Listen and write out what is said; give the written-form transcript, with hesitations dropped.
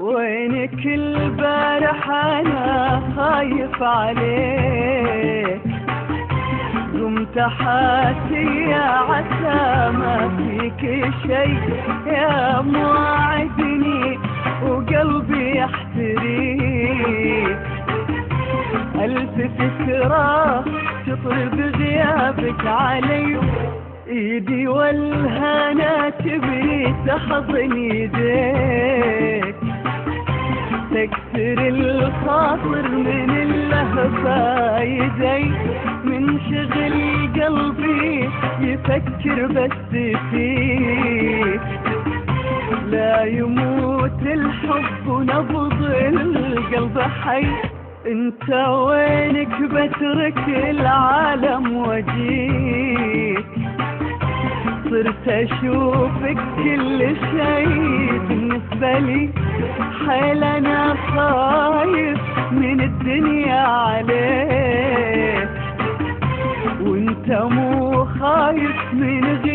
وينك البارح انا خايف عليك، قمت حاسي يا عسى ما فيك شي، يا موعدني وقلبي يحتريك. ألف فكرة تطرب غيابك علي، ايدي والهنا تبي تحضن يديك، تكسر الخاطر من اللهفة يدي، من شغل قلبي يفكر بس فيك. لا يموت الحب ونبض القلب حي، انت وينك بترك العالم وجيك. صرت اشوفك كل شيء بالنسبة لي، حيل انا خايف من الدنيا عليك، وانت مو خايف من غيرك